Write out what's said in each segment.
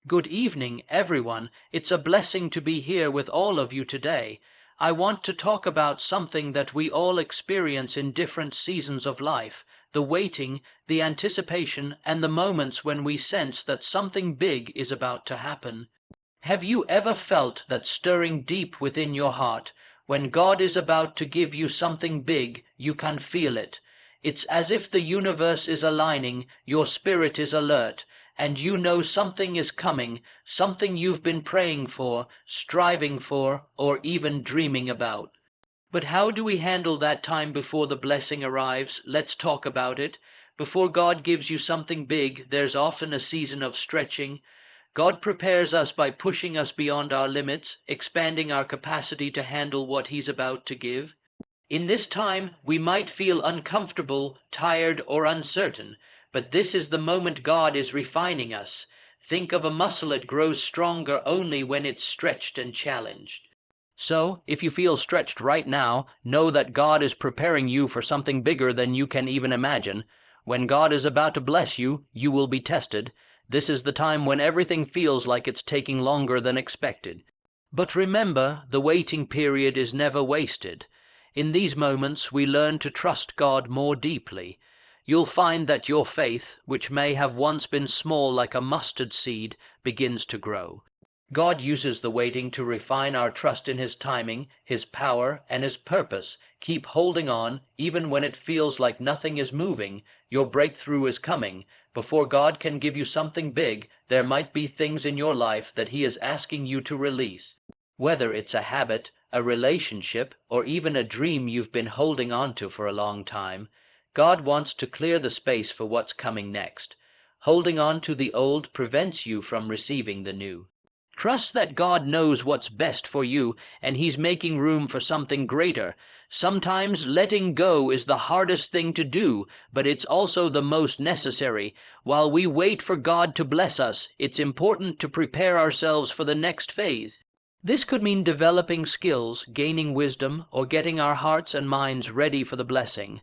Good evening, everyone. It's a blessing to be here with all of you today. I want to talk about something that we all experience in different seasons of life: the waiting, the anticipation, and the moments when we sense that something big is about to happen. Have you ever felt that stirring deep within your heart? When God is about to give you something big, you can feel it. It's as if the universe is aligning, your spirit is alert, and you know something is coming, something you've been praying for, striving for, or even dreaming about. But how do we handle that time before the blessing arrives? Let's talk about it. Before God gives you something big, there's often a season of stretching. God prepares us by pushing us beyond our limits, expanding our capacity to handle what He's about to give. In this time, we might feel uncomfortable, tired, or uncertain, but this is the moment God is refining us. Think of a muscle; it grows stronger only when it's stretched and challenged. So, if you feel stretched right now, know that God is preparing you for something bigger than you can even imagine. When God is about to bless you, you will be tested. This is the time when everything feels like it's taking longer than expected. But remember, the waiting period is never wasted. In these moments, we learn to trust God more deeply. You'll find that your faith, which may have once been small like a mustard seed, begins to grow. God uses the waiting to refine our trust in His timing, His power, and His purpose. Keep holding on, even when it feels like nothing is moving. Your breakthrough is coming. Before God can give you something big, there might be things in your life that He is asking you to release. Whether it's a habit, a relationship, or even a dream you've been holding on to for a long time, God wants to clear the space for what's coming next. Holding on to the old prevents you from receiving the new. Trust that God knows what's best for you, and He's making room for something greater. Sometimes letting go is the hardest thing to do, but it's also the most necessary. While we wait for God to bless us, it's important to prepare ourselves for the next phase. This could mean developing skills, gaining wisdom, or getting our hearts and minds ready for the blessing.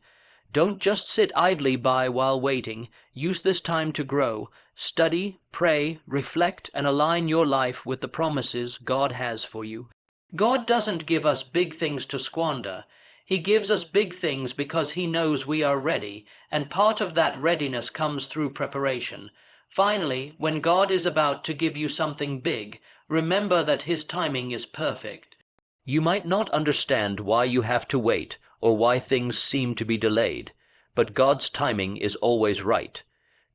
Don't just sit idly by while waiting. Use this time to grow. Study, pray, reflect, and align your life with the promises God has for you. God doesn't give us big things to squander. He gives us big things because He knows we are ready, and part of that readiness comes through preparation. Finally, when God is about to give you something big, remember that His timing is perfect. You might not understand why you have to wait, or why things seem to be delayed, but God's timing is always right.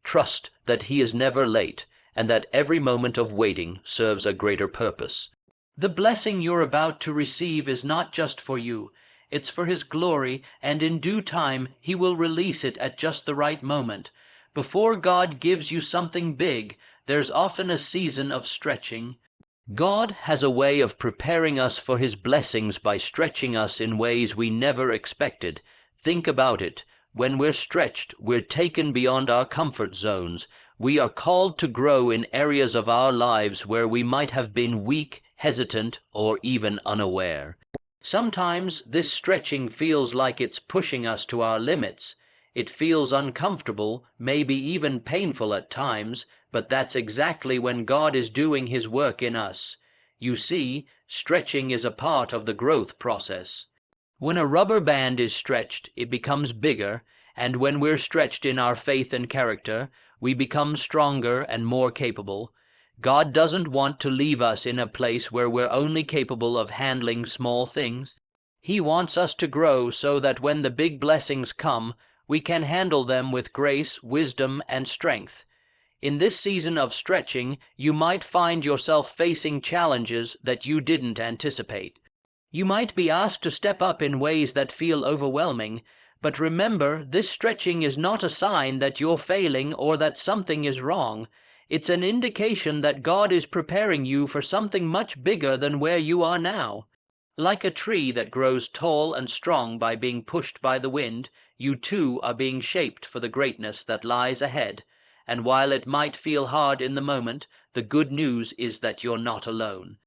Trust that He is never late, and that every moment of waiting serves a greater purpose. The blessing you're about to receive is not just for you. It's for His glory, and in due time He will release it at just the right moment. Before God gives you something big, there's often a season of stretching. God has a way of preparing us for His blessings by stretching us in ways we never expected. Think about it. When we're stretched, we're taken beyond our comfort zones. We are called to grow in areas of our lives where we might have been weak, hesitant, or even unaware. Sometimes this stretching feels like it's pushing us to our limits. It feels uncomfortable, maybe even painful at times, but that's exactly when God is doing His work in us. You see, stretching is a part of the growth process. When a rubber band is stretched, it becomes bigger, and when we're stretched in our faith and character, we become stronger and more capable. God doesn't want to leave us in a place where we're only capable of handling small things. He wants us to grow so that when the big blessings come, we can handle them with grace, wisdom, and strength. In this season of stretching, you might find yourself facing challenges that you didn't anticipate. You might be asked to step up in ways that feel overwhelming, but remember, this stretching is not a sign that you're failing or that something is wrong. It's an indication that God is preparing you for something much bigger than where you are now. Like a tree that grows tall and strong by being pushed by the wind, you too are being shaped for the greatness that lies ahead. And while it might feel hard in the moment, the good news is that you're not alone.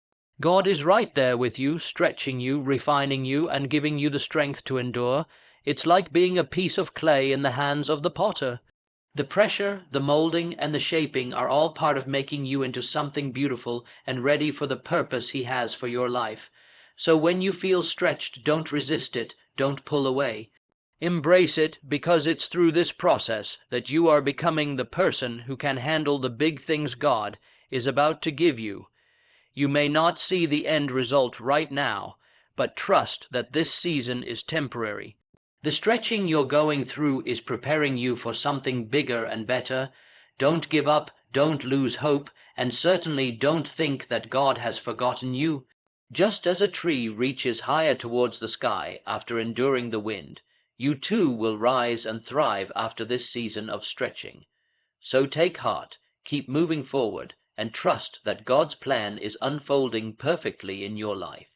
God is right there with you, stretching you, refining you, and giving you the strength to endure. It's like being a piece of clay in the hands of the potter. The pressure, the molding, and the shaping are all part of making you into something beautiful and ready for the purpose He has for your life. So when you feel stretched, don't resist it, don't pull away. Embrace it, because it's through this process that you are becoming the person who can handle the big things God is about to give you. You may not see the end result right now, but trust that this season is temporary. The stretching you're going through is preparing you for something bigger and better. Don't give up, don't lose hope, and certainly don't think that God has forgotten you. Just as a tree reaches higher towards the sky after enduring the wind, you too will rise and thrive after this season of stretching. So take heart, keep moving forward, and trust that God's plan is unfolding perfectly in your life.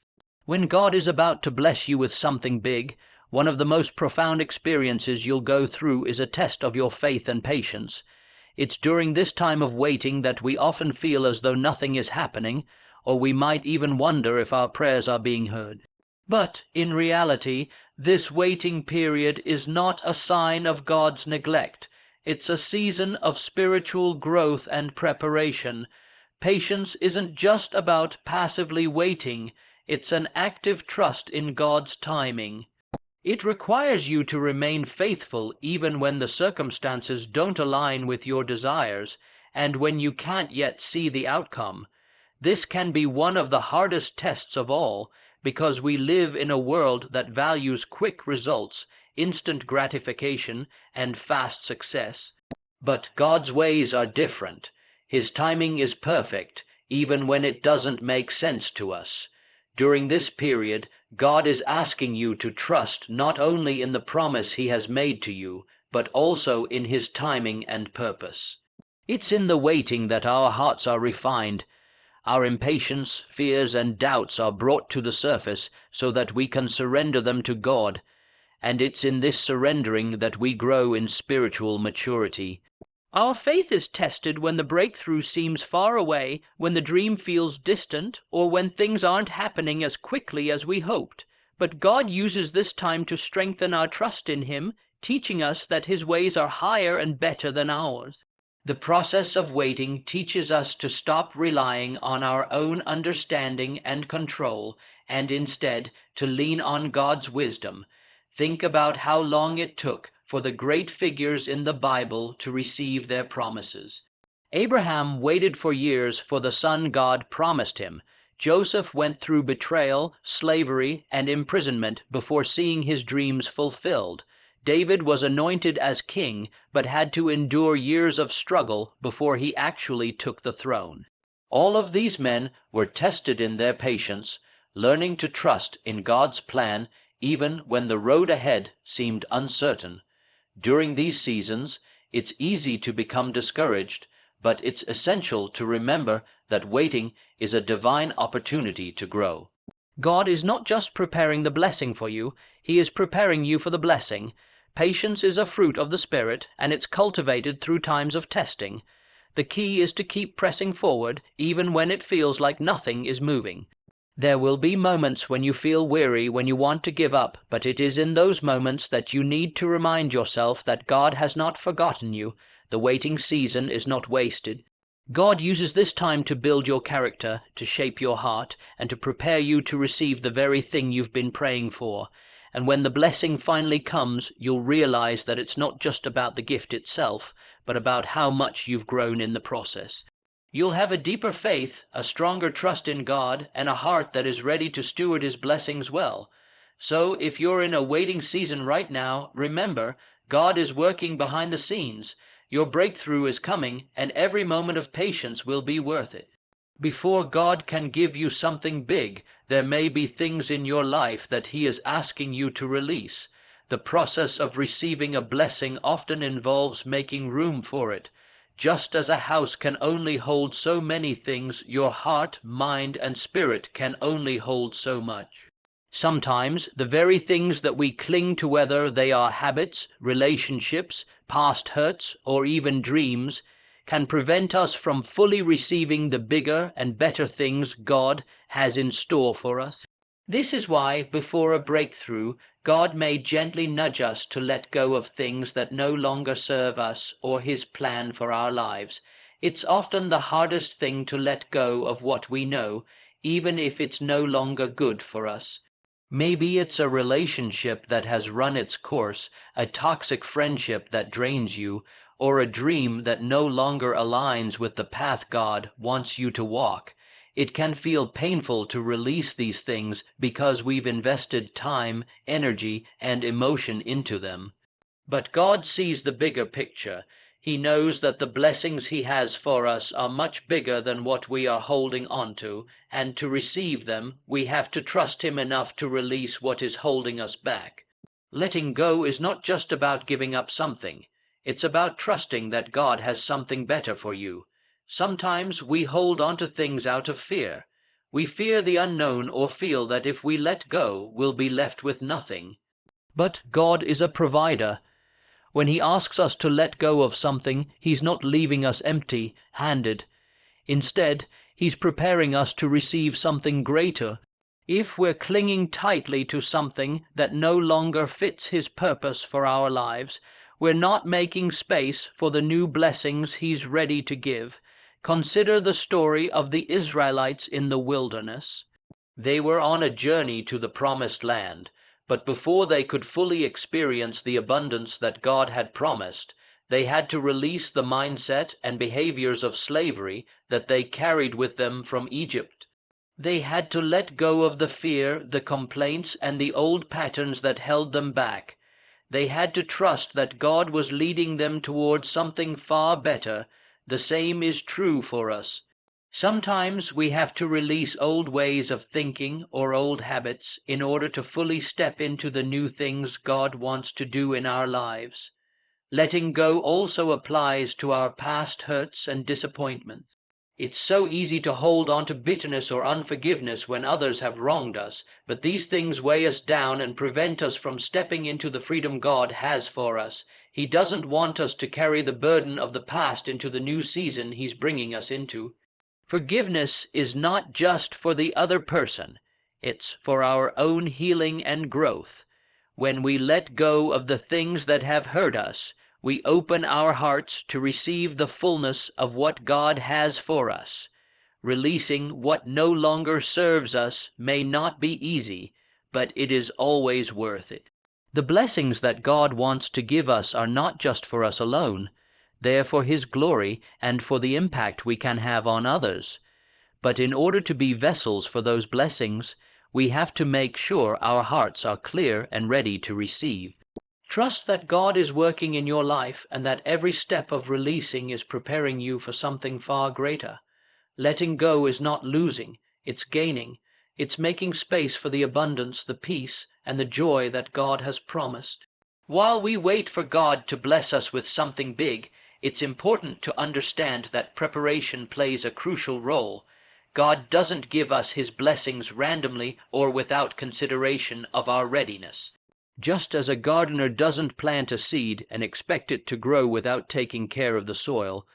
When God is about to bless you with something big, one of the most profound experiences you'll go through is a test of your faith and patience. It's during this time of waiting that we often feel as though nothing is happening, or we might even wonder if our prayers are being heard. But in reality, this waiting period is not a sign of God's neglect. It's a season of spiritual growth and preparation. Patience isn't just about passively waiting, it's an active trust in God's timing. It requires you to remain faithful even when the circumstances don't align with your desires and when you can't yet see the outcome. This can be one of the hardest tests of all, because we live in a world that values quick results, instant gratification, and fast success. But God's ways are different. His timing is perfect, even when it doesn't make sense to us. During this period, God is asking you to trust not only in the promise He has made to you, but also in His timing and purpose. It's in the waiting that our hearts are refined. Our impatience, fears, and doubts are brought to the surface so that we can surrender them to God, and it's in this surrendering that we grow in spiritual maturity. Our faith is tested when the breakthrough seems far away, when the dream feels distant, or when things aren't happening as quickly as we hoped. But God uses this time to strengthen our trust in Him, teaching us that His ways are higher and better than ours. The process of waiting teaches us to stop relying on our own understanding and control, and instead to lean on God's wisdom. Think about how long it took for the great figures in the Bible to receive their promises. Abraham waited for years for the son God promised him. Joseph went through betrayal, slavery, and imprisonment before seeing his dreams fulfilled. David was anointed as king, but had to endure years of struggle before he actually took the throne. All of these men were tested in their patience, learning to trust in God's plan even when the road ahead seemed uncertain. During these seasons, it's easy to become discouraged, but it's essential to remember that waiting is a divine opportunity to grow. God is not just preparing the blessing for you, He is preparing you for the blessing. Patience is a fruit of the Spirit, and it's cultivated through times of testing. The key is to keep pressing forward, even when it feels like nothing is moving. There will be moments when you feel weary, when you want to give up, but it is in those moments that you need to remind yourself that God has not forgotten you. The waiting season is not wasted. God uses this time to build your character, to shape your heart, and to prepare you to receive the very thing you've been praying for. And when the blessing finally comes, you'll realize that it's not just about the gift itself, but about how much you've grown in the process. You'll have a deeper faith, a stronger trust in God, and a heart that is ready to steward His blessings well. So if you're in a waiting season right now, remember, God is working behind the scenes. Your breakthrough is coming, and every moment of patience will be worth it. Before God can give you something big, there may be things in your life that He is asking you to release. The process of receiving a blessing often involves making room for it. Just as a house can only hold so many things, your heart, mind, and spirit can only hold so much. Sometimes the very things that we cling to, whether they are habits, relationships, past hurts, or even dreams, can prevent us from fully receiving the bigger and better things God has in store for us. This is why, before a breakthrough, God may gently nudge us to let go of things that no longer serve us or His plan for our lives. It's often the hardest thing to let go of what we know, even if it's no longer good for us. Maybe it's a relationship that has run its course, a toxic friendship that drains you, or a dream that no longer aligns with the path God wants you to walk. It can feel painful to release these things because we've invested time, energy, and emotion into them. But God sees the bigger picture. He knows that the blessings He has for us are much bigger than what we are holding on to, and to receive them, we have to trust Him enough to release what is holding us back. Letting go is not just about giving up something. It's about trusting that God has something better for you. Sometimes we hold on to things out of fear. We fear the unknown or feel that if we let go, we'll be left with nothing. But God is a provider. When He asks us to let go of something, He's not leaving us empty-handed. Instead, He's preparing us to receive something greater. If we're clinging tightly to something that no longer fits His purpose for our lives, we're not making space for the new blessings He's ready to give. Consider the story of the Israelites in the wilderness. They were on a journey to the promised land, but before they could fully experience the abundance that God had promised, they had to release the mindset and behaviors of slavery that they carried with them from Egypt. They had to let go of the fear, the complaints, and the old patterns that held them back. They had to trust that God was leading them towards something far better. The same is true for us. Sometimes we have to release old ways of thinking or old habits in order to fully step into the new things God wants to do in our lives. Letting go also applies to our past hurts and disappointments. It's so easy to hold on to bitterness or unforgiveness when others have wronged us, but these things weigh us down and prevent us from stepping into the freedom God has for us. He doesn't want us to carry the burden of the past into the new season He's bringing us into. Forgiveness is not just for the other person, it's for our own healing and growth. When we let go of the things that have hurt us, we open our hearts to receive the fullness of what God has for us. Releasing what no longer serves us may not be easy, but it is always worth it. The blessings that God wants to give us are not just for us alone. They're for His glory and for the impact we can have on others. But in order to be vessels for those blessings, we have to make sure our hearts are clear and ready to receive. Trust that God is working in your life and that every step of releasing is preparing you for something far greater. Letting go is not losing, it's gaining. It's making space for the abundance, the peace, and the joy that God has promised. While we wait for God to bless us with something big, it's important to understand that preparation plays a crucial role. God doesn't give us His blessings randomly or without consideration of our readiness. Just as a gardener doesn't plant a seed and expect it to grow without taking care of the soil,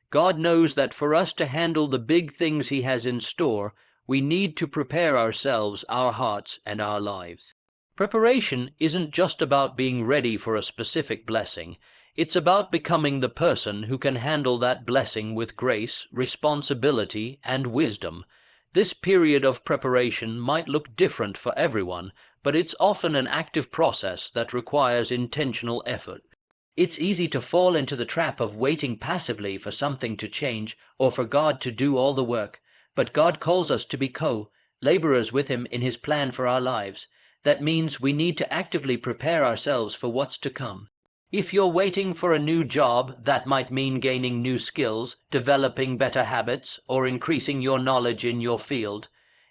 God knows that for us to handle the big things He has in store, we need to prepare ourselves, our hearts, and our lives. Preparation isn't just about being ready for a specific blessing. It's about becoming the person who can handle that blessing with grace, responsibility, and wisdom. This period of preparation might look different for everyone, but it's often an active process that requires intentional effort. It's easy to fall into the trap of waiting passively for something to change or for God to do all the work, but God calls us to be co-laborers with Him in His plan for our lives. That means we need to actively prepare ourselves for what's to come. If you're waiting for a new job, that might mean gaining new skills, developing better habits, or increasing your knowledge in your field.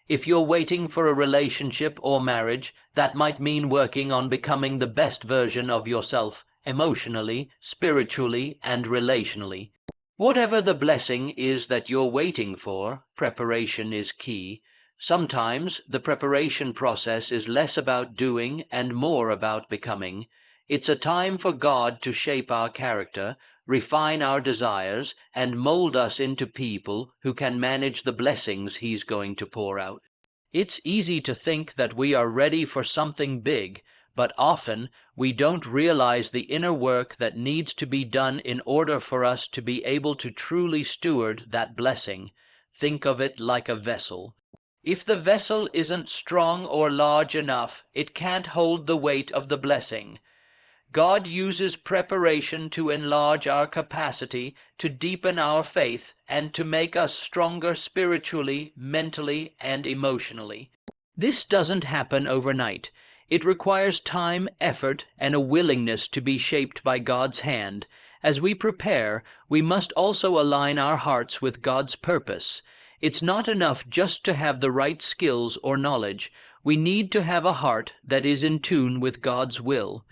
If you're waiting for a relationship or marriage, that might mean working on becoming the best version of yourself, emotionally, spiritually, and relationally. Whatever the blessing is that you're waiting for, preparation is key. Sometimes the preparation process is less about doing and more about becoming. It's a time for God to shape our character, refine our desires, and mold us into people who can manage the blessings He's going to pour out. It's easy to think that we are ready for something big, but often we don't realize the inner work that needs to be done in order for us to be able to truly steward that blessing. Think of it like a vessel. If the vessel isn't strong or large enough, it can't hold the weight of the blessing. God uses preparation to enlarge our capacity, to deepen our faith, and to make us stronger spiritually, mentally, and emotionally. This doesn't happen overnight. It requires time, effort, and a willingness to be shaped by God's hand. As we prepare, we must also align our hearts with God's purpose. It's not enough just to have the right skills or knowledge. We need to have a heart that is in tune with God's will.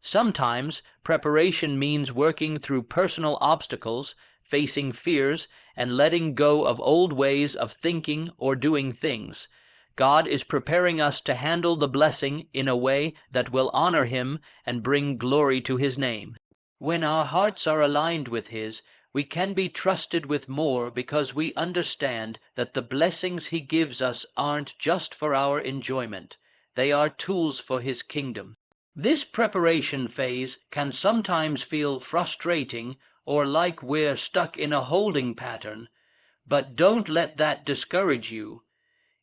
Sometimes preparation means working through personal obstacles, facing fears, and letting go of old ways of thinking or doing things. God is preparing us to handle the blessing in a way that will honor Him and bring glory to His name. When our hearts are aligned with His, we can be trusted with more because we understand that the blessings He gives us aren't just for our enjoyment. They are tools for His kingdom. This preparation phase can sometimes feel frustrating or like we're stuck in a holding pattern, but don't let that discourage you.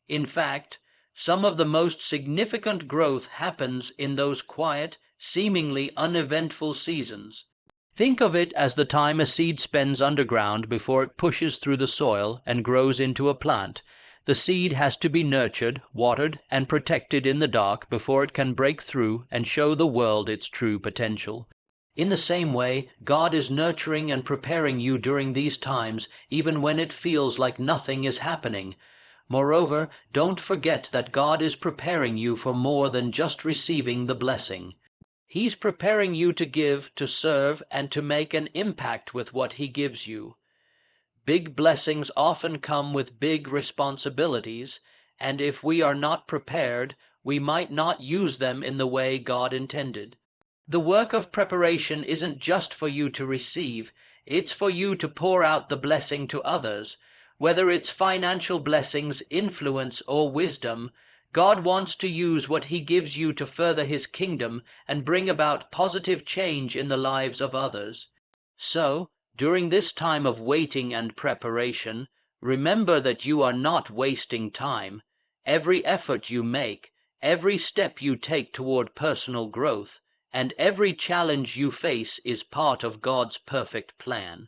In fact, some of the most significant growth happens in those quiet, seemingly uneventful seasons. Think of it as the time a seed spends underground before it pushes through the soil and grows into a plant. The seed has to be nurtured, watered, and protected in the dark before it can break through and show the world its true potential. In the same way, God is nurturing and preparing you during these times, even when it feels like nothing is happening. Moreover, don't forget that God is preparing you for more than just receiving the blessing. He's preparing you to give, to serve, and to make an impact with what He gives you. Big blessings often come with big responsibilities, and if we are not prepared, we might not use them in the way God intended. The work of preparation isn't just for you to receive, it's for you to pour out the blessing to others. Whether it's financial blessings, influence, or wisdom, God wants to use what He gives you to further His kingdom and bring about positive change in the lives of others. So, during this time of waiting and preparation, remember that you are not wasting time. Every effort you make, every step you take toward personal growth, and every challenge you face is part of God's perfect plan.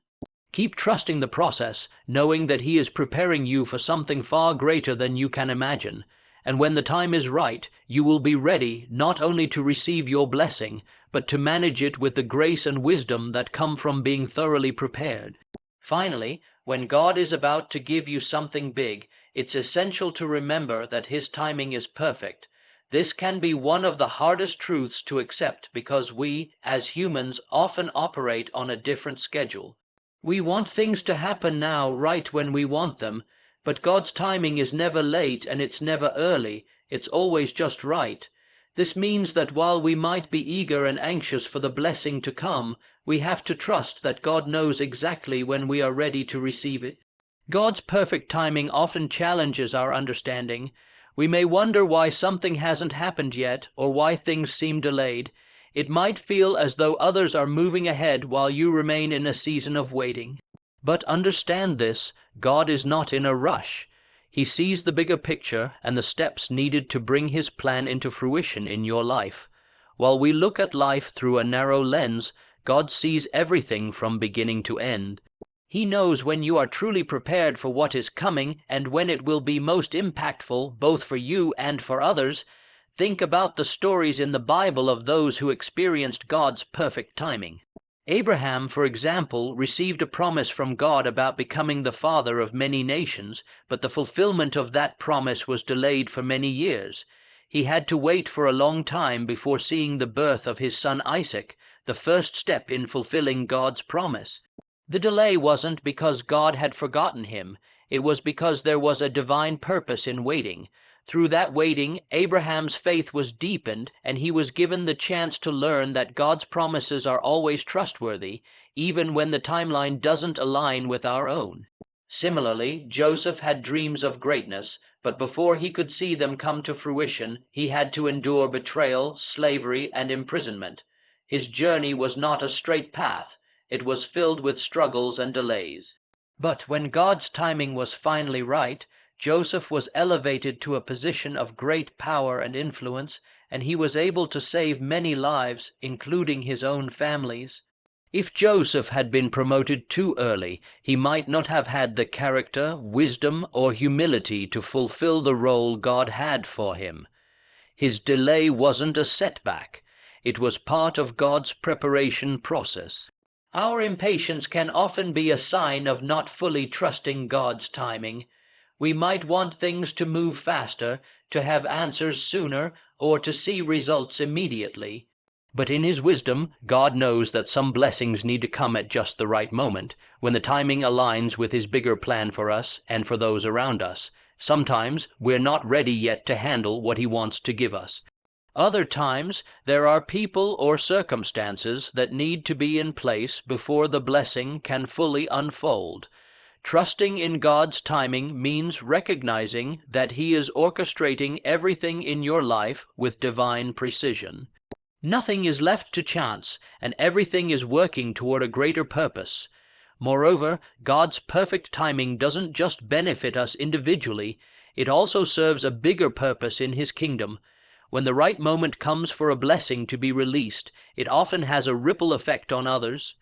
Keep trusting the process, knowing that He is preparing you for something far greater than you can imagine. And when the time is right, you will be ready not only to receive your blessing, but to manage it with the grace and wisdom that come from being thoroughly prepared. Finally, when God is about to give you something big, it's essential to remember that His timing is perfect. This can be one of the hardest truths to accept because we, as humans, often operate on a different schedule. We want things to happen now, right when we want them, but God's timing is never late and it's never early, it's always just right. This means that while we might be eager and anxious for the blessing to come, we have to trust that God knows exactly when we are ready to receive it. God's perfect timing often challenges our understanding. We may wonder why something hasn't happened yet, or why things seem delayed. It might feel as though others are moving ahead while you remain in a season of waiting. But understand this, God is not in a rush. He sees the bigger picture and the steps needed to bring His plan into fruition in your life. While we look at life through a narrow lens, God sees everything from beginning to end. He knows when you are truly prepared for what is coming and when it will be most impactful both for you and for others. Think about the stories in the Bible of those who experienced God's perfect timing. Abraham, for example, received a promise from God about becoming the father of many nations, but the fulfillment of that promise was delayed for many years. He had to wait for a long time before seeing the birth of his son Isaac, the first step in fulfilling God's promise. The delay wasn't because God had forgotten him. It was because there was a divine purpose in waiting. Through that waiting, Abraham's faith was deepened, and he was given the chance to learn that God's promises are always trustworthy, even when the timeline doesn't align with our own. Similarly, Joseph had dreams of greatness, but before he could see them come to fruition, he had to endure betrayal, slavery, and imprisonment. His journey was not a straight path. It was filled with struggles and delays. But when God's timing was finally right, Joseph was elevated to a position of great power and influence, and he was able to save many lives, including his own family's. If Joseph had been promoted too early, he might not have had the character, wisdom, or humility to fulfill the role God had for him. His delay wasn't a setback. It was part of God's preparation process. Our impatience can often be a sign of not fully trusting God's timing. We might want things to move faster, to have answers sooner, or to see results immediately. But in His wisdom, God knows that some blessings need to come at just the right moment, when the timing aligns with His bigger plan for us and for those around us. Sometimes we're not ready yet to handle what He wants to give us. Other times there are people or circumstances that need to be in place before the blessing can fully unfold. Trusting in God's timing means recognizing that He is orchestrating everything in your life with divine precision. Nothing is left to chance, and everything is working toward a greater purpose. Moreover, God's perfect timing doesn't just benefit us individually, it also serves a bigger purpose in His kingdom. When the right moment comes for a blessing to be released, it often has a ripple effect on others.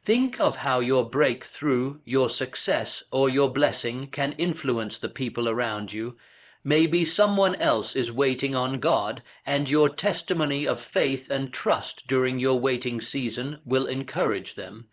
Think of how your breakthrough, your success, or your blessing can influence the people around you. Maybe someone else is waiting on God, and your testimony of faith and trust during your waiting season will encourage them.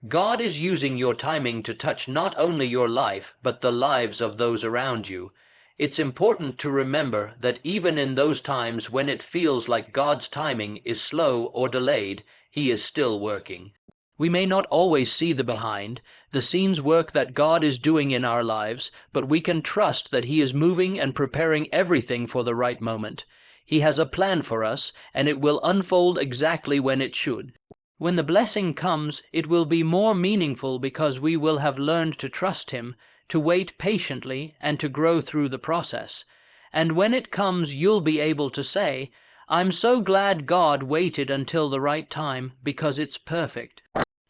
God is using your timing to touch not only your life, but the lives of those around you. It's important to remember that even in those times when it feels like God's timing is slow or delayed, He is still working. We may not always see the scenes work that God is doing in our lives, but we can trust that He is moving and preparing everything for the right moment. He has a plan for us, and it will unfold exactly when it should. When the blessing comes, it will be more meaningful because we will have learned to trust Him, to wait patiently, and to grow through the process. And when it comes, you'll be able to say, "I'm so glad God waited until the right time, because it's perfect."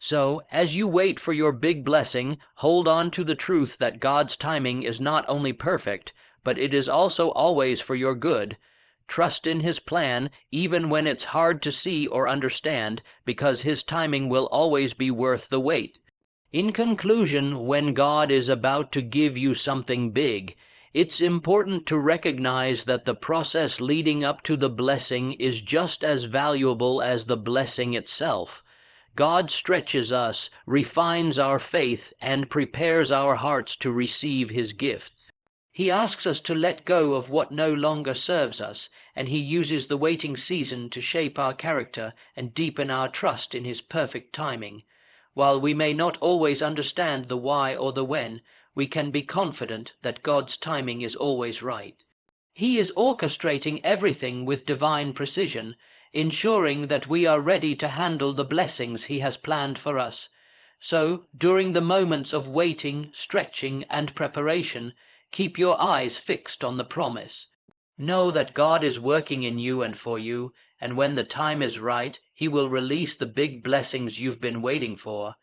So, as you wait for your big blessing, hold on to the truth that God's timing is not only perfect, but it is also always for your good. Trust in His plan, even when it's hard to see or understand, because His timing will always be worth the wait. In conclusion, when God is about to give you something big, it's important to recognize that the process leading up to the blessing is just as valuable as the blessing itself. God stretches us, refines our faith, and prepares our hearts to receive His gifts. He asks us to let go of what no longer serves us, and He uses the waiting season to shape our character and deepen our trust in His perfect timing. While we may not always understand the why or the when, we can be confident that God's timing is always right. He is orchestrating everything with divine precision, ensuring that we are ready to handle the blessings He has planned for us. So, during the moments of waiting, stretching, and preparation, keep your eyes fixed on the promise. Know that God is working in you and for you, and when the time is right, He will release the big blessings you've been waiting for.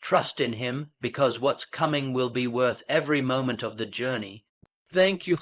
Trust in Him, because what's coming will be worth every moment of the journey. Thank you